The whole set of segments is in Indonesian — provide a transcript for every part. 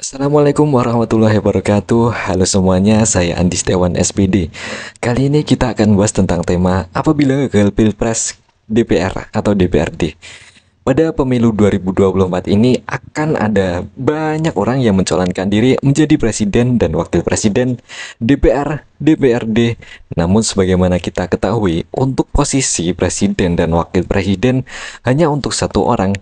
Assalamualaikum warahmatullahi wabarakatuh. Halo semuanya, saya Andi Setiawan SPD. Kali ini kita akan bahas tentang tema apabila gagal Pilpres DPR atau DPRD. Pada pemilu 2024 ini akan ada banyak orang yang mencalonkan diri menjadi presiden dan wakil presiden DPR, DPRD. Namun sebagaimana kita ketahui, untuk posisi presiden dan wakil presiden hanya untuk satu orang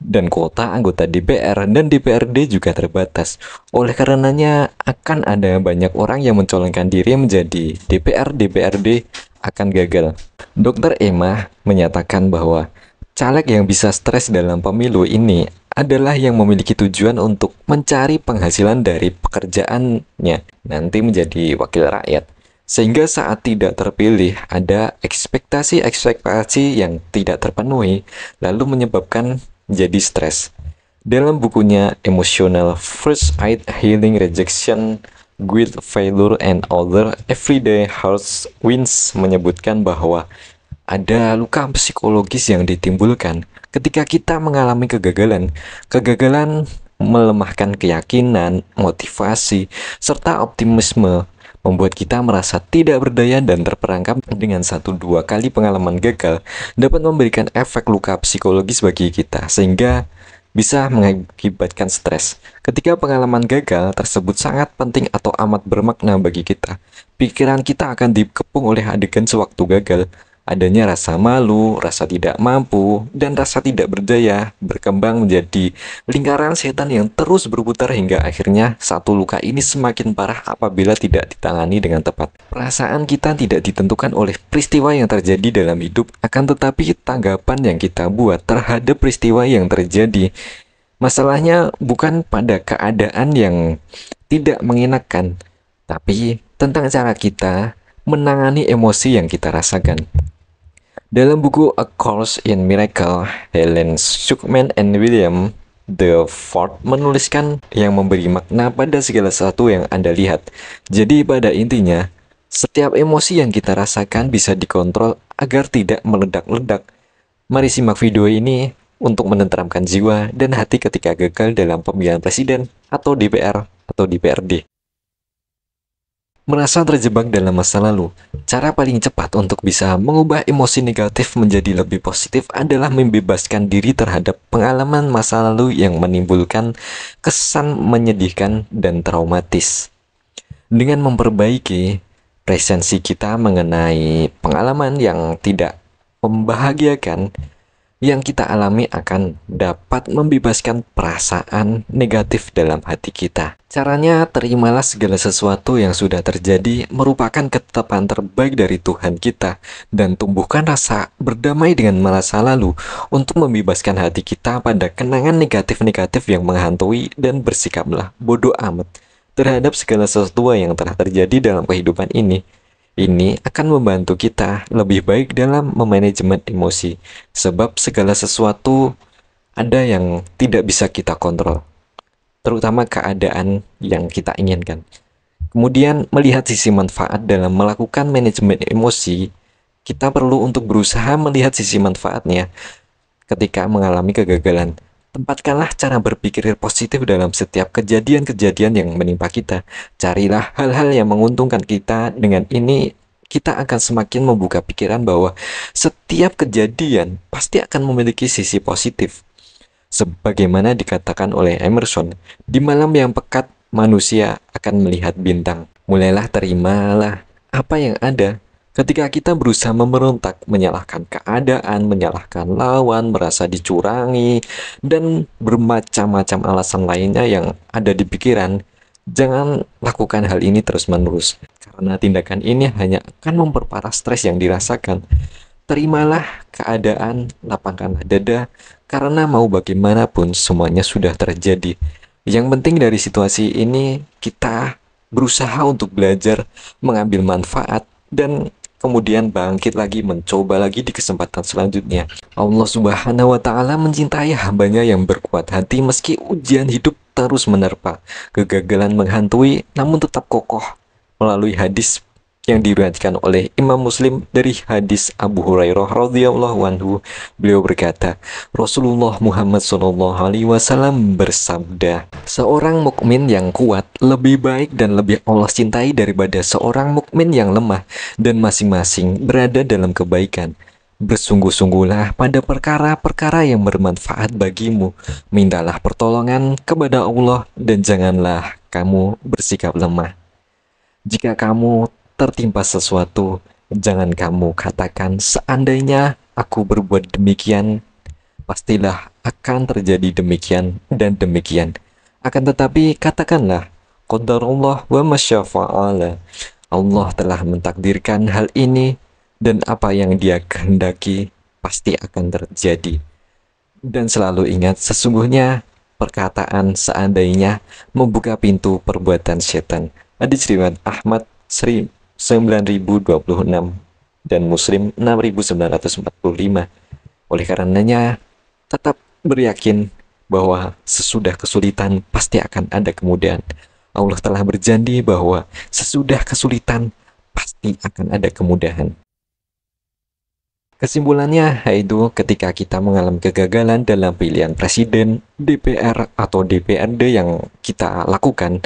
dan kuota anggota DPR dan DPRD juga terbatas. Oleh karenanya akan ada banyak orang yang mencalonkan diri menjadi DPR, DPRD akan gagal. Dr. Emma menyatakan bahwa caleg yang bisa stres dalam pemilu ini adalah yang memiliki tujuan untuk mencari penghasilan dari pekerjaannya nanti menjadi wakil rakyat. Sehingga saat tidak terpilih ada ekspektasi-ekspektasi yang tidak terpenuhi lalu menyebabkan jadi stres. Dalam bukunya Emotional First Aid Healing Rejection, Guilt, Failure, and Other Everyday Hearts Wins menyebutkan bahwa ada luka psikologis yang ditimbulkan ketika kita mengalami kegagalan. Kegagalan melemahkan keyakinan, motivasi, serta optimisme, membuat kita merasa tidak berdaya dan terperangkap. Dengan satu dua kali pengalaman gagal dapat memberikan efek luka psikologis bagi kita sehingga bisa mengakibatkan stres. Ketika pengalaman gagal tersebut sangat penting atau amat bermakna bagi kita, pikiran kita akan dikepung oleh adegan sewaktu gagal. Adanya rasa malu, rasa tidak mampu, dan rasa tidak berdaya berkembang menjadi lingkaran setan yang terus berputar hingga akhirnya satu luka ini semakin parah apabila tidak ditangani dengan tepat. Perasaan kita tidak ditentukan oleh peristiwa yang terjadi dalam hidup, akan tetapi tanggapan yang kita buat terhadap peristiwa yang terjadi. Masalahnya bukan pada keadaan yang tidak mengenakan, tapi tentang cara kita menangani emosi yang kita rasakan. Dalam buku A Course in Miracle, Helen Schucman and William The Ford menuliskan yang memberi makna pada segala sesuatu yang Anda lihat. Jadi pada intinya, setiap emosi yang kita rasakan bisa dikontrol agar tidak meledak-ledak. Mari simak video ini untuk menenteramkan jiwa dan hati ketika gagal dalam pemilihan presiden atau DPR atau DPRD. Merasa terjebak dalam masa lalu, cara paling cepat untuk bisa mengubah emosi negatif menjadi lebih positif adalah membebaskan diri terhadap pengalaman masa lalu yang menimbulkan kesan menyedihkan dan traumatis. Dengan memperbaiki presensi kita mengenai pengalaman yang tidak membahagiakan yang kita alami akan dapat membebaskan perasaan negatif dalam hati kita. Caranya, terimalah segala sesuatu yang sudah terjadi merupakan ketetapan terbaik dari Tuhan kita dan tumbuhkan rasa berdamai dengan masa lalu untuk membebaskan hati kita pada kenangan negatif-negatif yang menghantui dan bersikaplah bodoh amat terhadap segala sesuatu yang telah terjadi dalam kehidupan ini. Ini akan membantu kita lebih baik dalam memanajemen emosi, sebab segala sesuatu ada yang tidak bisa kita kontrol, terutama keadaan yang kita inginkan. Kemudian, melihat sisi manfaat dalam melakukan manajemen emosi, kita perlu untuk berusaha melihat sisi manfaatnya ketika mengalami kegagalan. Tempatkanlah cara berpikir positif dalam setiap kejadian-kejadian yang menimpa kita. Carilah hal-hal yang menguntungkan kita. Dengan ini, kita akan semakin membuka pikiran bahwa setiap kejadian pasti akan memiliki sisi positif. Sebagaimana dikatakan oleh Emerson, di malam yang pekat, manusia akan melihat bintang. Mulailah terimalah apa yang ada. Ketika kita berusaha memberontak, menyalahkan keadaan, menyalahkan lawan, merasa dicurangi, dan bermacam-macam alasan lainnya yang ada di pikiran, jangan lakukan hal ini terus-menerus, karena tindakan ini hanya akan memperparah stres yang dirasakan. Terimalah keadaan, lapangkanlah dada, karena mau bagaimanapun semuanya sudah terjadi. Yang penting dari situasi ini, kita berusaha untuk belajar, mengambil manfaat, dan kemudian bangkit lagi, mencoba lagi di kesempatan selanjutnya. Allah Subhanahu wa Ta'ala mencintai hambanya yang berkuat hati meski ujian hidup terus menerpa. Kegagalan menghantui, namun tetap kokoh. Melalui hadis yang diriwayatkan oleh Imam Muslim dari hadis Abu Hurairah radhiyallahu anhu. Beliau berkata, Rasulullah Muhammad SAW bersabda, seorang mukmin yang kuat lebih baik dan lebih Allah cintai daripada seorang mukmin yang lemah, dan masing-masing berada dalam kebaikan. Bersungguh-sungguhlah pada perkara-perkara yang bermanfaat bagimu. Mintalah pertolongan kepada Allah dan janganlah kamu bersikap lemah. Jika kamu tertimpa sesuatu, jangan kamu katakan, seandainya aku berbuat demikian, pastilah akan terjadi demikian dan demikian. Akan tetapi katakanlah, qadarullah wa masyafa'ala. Allah telah mentakdirkan hal ini, dan apa yang Dia kehendaki pasti akan terjadi. Dan selalu ingat, sesungguhnya perkataan seandainya membuka pintu perbuatan setan. Hadis riwayat Ahmad 9026 dan Muslim 6945. Oleh karenanya, tetap beryakin bahwa sesudah kesulitan pasti akan ada kemudahan. Allah telah berjanji bahwa sesudah kesulitan pasti akan ada kemudahan. Kesimpulannya, yaitu ketika kita mengalami kegagalan dalam pilihan presiden, DPR, atau DPRD yang kita lakukan,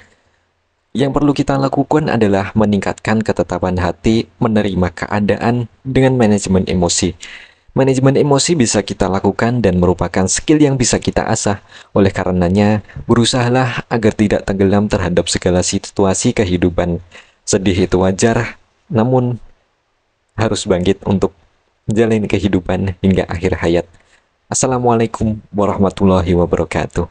yang perlu kita lakukan adalah meningkatkan ketetapan hati, menerima keadaan dengan manajemen emosi. Manajemen emosi bisa kita lakukan dan merupakan skill yang bisa kita asah. Oleh karenanya, berusahalah agar tidak tenggelam terhadap segala situasi kehidupan. Sedih itu wajar, namun harus bangkit untuk menjalani kehidupan hingga akhir hayat. Assalamualaikum warahmatullahi wabarakatuh.